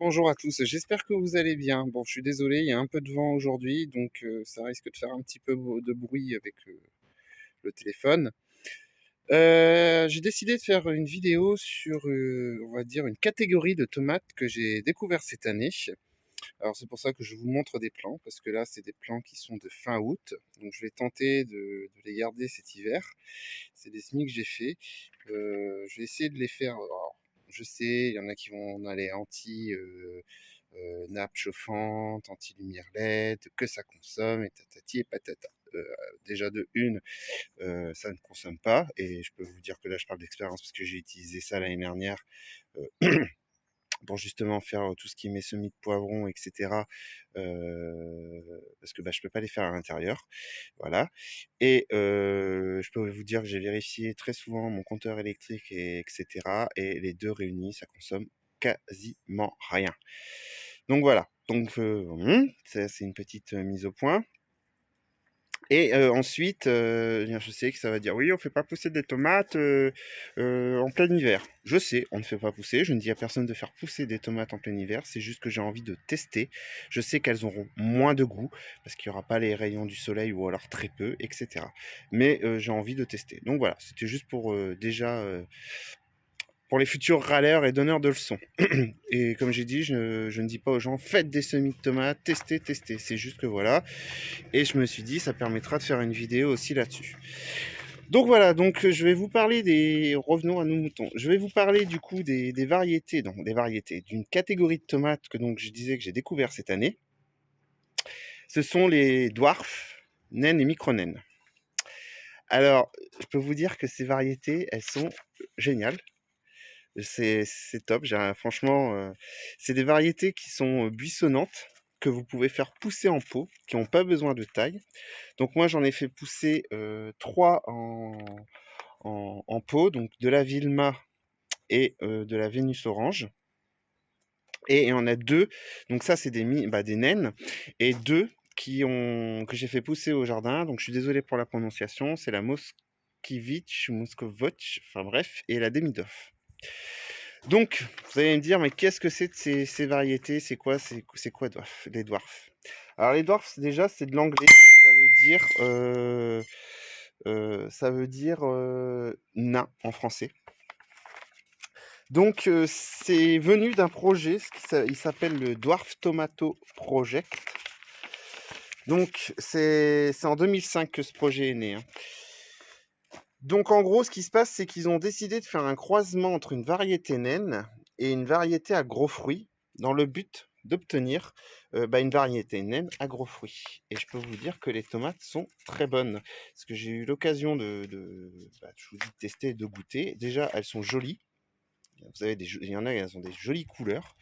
bonjour à tous, j'espère que vous allez bien. Bon, je suis désolé, il y a un peu de vent aujourd'hui, donc ça risque de faire un petit peu de bruit avec le téléphone. J'ai décidé de faire une vidéo sur, on va dire, une catégorie de tomates que j'ai découvert cette année. Alors c'est pour ça que je vous montre des plants, parce que là, c'est des plants qui sont de fin août, donc je vais tenter de les garder cet hiver. C'est des semis que j'ai fait. Je vais essayer de les faire. Alors, je sais, il y en a qui vont aller anti nappe chauffante, anti-lumière LED, que ça consomme, et tatati et patata. Déjà de une, ça ne consomme pas, et je peux vous dire que là je parle d'expérience parce que j'ai utilisé ça l'année dernière pour justement faire tout ce qui est mes semis de poivrons, etc. Parce que bah, je peux pas les faire à l'intérieur, voilà. Et je peux vous dire que j'ai vérifié très souvent mon compteur électrique, et etc. Et les deux réunis, ça consomme quasiment rien. Donc voilà. Donc ça, c'est une petite mise au point. Et ensuite, je sais que ça va dire: «Oui, on fait pas pousser des tomates, en plein hiver». Je sais, on ne fait pas pousser, je ne dis à personne de faire pousser des tomates en plein hiver, c'est juste que j'ai envie de tester. Je sais qu'elles auront moins de goût, parce qu'il y aura pas les rayons du soleil ou alors très peu, et cetera. Mais j'ai envie de tester. Donc voilà, c'était juste pour, déjà, pour les futurs râleurs et donneurs de leçons. Et comme j'ai dit, je ne dis pas aux gens: «Faites des semis de tomates, testez, testez». C'est juste que voilà, et je me suis dit ça permettra de faire une vidéo aussi là-dessus. Donc voilà, donc je vais vous parler des... Revenons à nos moutons. Je vais vous parler du coup des variétés, donc des variétés d'une catégorie de tomates que donc je disais que j'ai découvert cette année. Ce sont les dwarfs, naines et micro-naines. Alors, je peux vous dire que ces variétés, elles sont géniales. C'est top. Franchement, c'est des variétés qui sont buissonnantes, que vous pouvez faire pousser en pot, qui n'ont pas besoin de taille. Donc moi, j'en ai fait pousser 3 en pot, donc de la Vilma et de la Vénus orange. Et il y en a 2, donc ça c'est des naines, et 2 que j'ai fait pousser au jardin. Donc je suis désolé pour la prononciation, c'est la Moskovitch, enfin bref, et la Demidov. Donc, vous allez me dire: «Mais qu'est-ce que c'est de ces variétés? C'est quoi les dwarfs?» Alors les dwarfs, déjà, c'est de l'anglais. Ça veut dire nain en français. Donc c'est venu d'un projet, il s'appelle le Dwarf Tomato Project. Donc c'est en 2005 que ce projet est né, hein. Donc en gros, ce qui se passe, c'est qu'ils ont décidé de faire un croisement entre une variété naine et une variété à gros fruits, dans le but d'obtenir une variété naine à gros fruits. Et je peux vous dire que les tomates sont très bonnes, parce que j'ai eu l'occasion je vous dis, de tester et de goûter. Déjà, elles sont jolies. Il y en a, elles ont des jolies couleurs.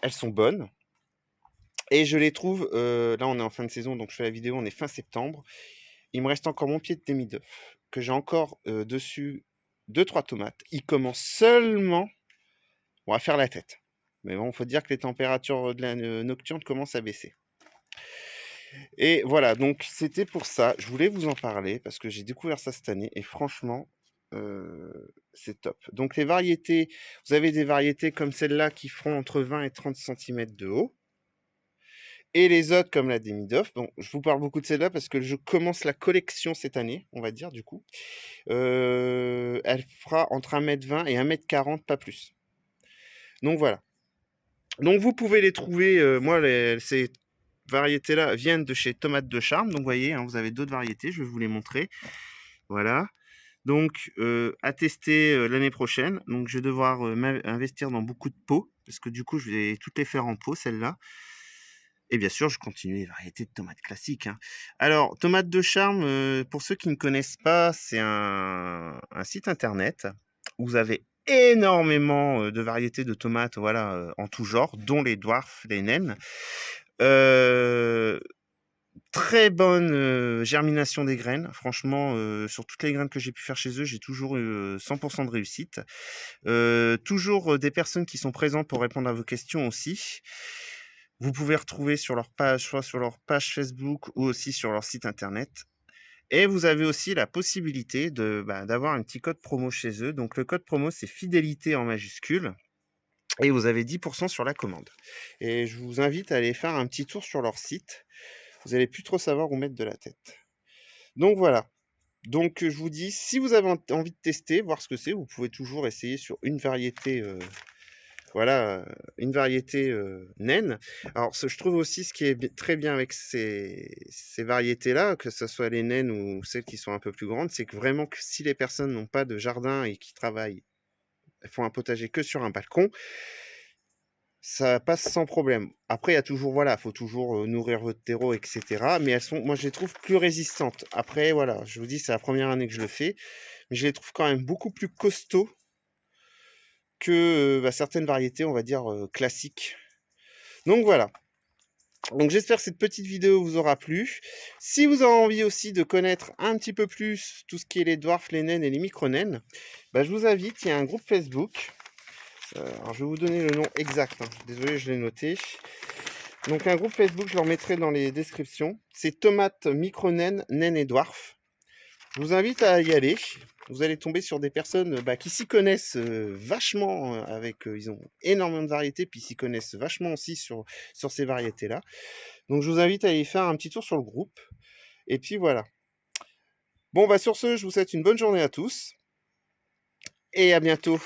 Elles sont bonnes. Et je les trouve, là on est en fin de saison, donc je fais la vidéo, on est fin septembre. Il me reste encore mon pied de demi-d'œuf, que j'ai encore dessus 2-3 tomates. Il commence seulement, on va faire la tête. Mais bon, il faut dire que les températures de la nocturne commencent à baisser. Et voilà, donc c'était pour ça. Je voulais vous en parler parce que j'ai découvert ça cette année et franchement, c'est top. Donc les variétés, vous avez des variétés comme celle-là qui feront entre 20 et 30 centimètres de haut. Et les autres comme la Demidoff, bon, je vous parle beaucoup de celle-là parce que je commence la collection cette année, on va dire du coup. Elle fera entre 1,20 m et 1,40 m, pas plus. Donc voilà. Donc vous pouvez les trouver, moi ces variétés-là viennent de chez Tomates de Charme. Donc vous voyez, hein, vous avez d'autres variétés, je vais vous les montrer. Voilà. Donc à tester l'année prochaine. Donc je vais devoir investir dans beaucoup de pots parce que du coup je vais toutes les faire en pot, celles-là. Et bien sûr, je continue les variétés de tomates classiques, hein. Alors, Tomates de Charme, pour ceux qui ne connaissent pas, c'est un site internet où vous avez énormément de variétés de tomates, voilà, en tout genre, dont les dwarfs, les naines. Euh, Très bonne germination des graines. Franchement, sur toutes les graines que j'ai pu faire chez eux, j'ai toujours eu 100% de réussite. Toujours des personnes qui sont présentes pour répondre à vos questions aussi. Vous pouvez retrouver sur leur page, soit sur leur page Facebook ou aussi sur leur site internet. Et vous avez aussi la possibilité d'avoir un petit code promo chez eux. Donc le code promo, c'est fidélité en majuscule. et vous avez 10 sur la commande. Et je vous invite à aller faire un petit tour sur leur site. Vous allez plus trop savoir où mettre de la tête. Donc voilà. Donc je vous dis, si vous avez envie de tester, voir ce que c'est, vous pouvez toujours essayer sur une variété, voilà, une variété, naine. Alors je trouve aussi ce qui est très bien avec ces variétés-là, que ce soit les naines ou celles qui sont un peu plus grandes, c'est que vraiment que si les personnes n'ont pas de jardin et qui travaillent, elles font un potager que sur un balcon, ça passe sans problème. Après, il y a toujours, voilà, faut toujours nourrir votre terreau, etc. Mais moi, je les trouve plus résistantes. Après, voilà, je vous dis, c'est la première année que je le fais, mais je les trouve quand même beaucoup plus costauds que certaines variétés, on va dire, classiques. Donc voilà. Donc j'espère que cette petite vidéo vous aura plu. Si vous avez envie aussi de connaître un petit peu plus tout ce qui est les dwarfs, les naines et les micro-naines, je vous invite, il y a un groupe Facebook. Alors je vais vous donner le nom exact, hein. Désolé, je l'ai noté. Donc un groupe Facebook, je le remettrai dans les descriptions. C'est Tomates Micro-Naines, Naines et Dwarfs. Je vous invite à y aller. Vous allez tomber sur des personnes qui s'y connaissent vachement ils ont énormément de variétés, puis ils s'y connaissent vachement aussi sur ces variétés-là. Donc je vous invite à aller faire un petit tour sur le groupe. Et puis voilà. Bon, sur ce, je vous souhaite une bonne journée à tous. Et à bientôt.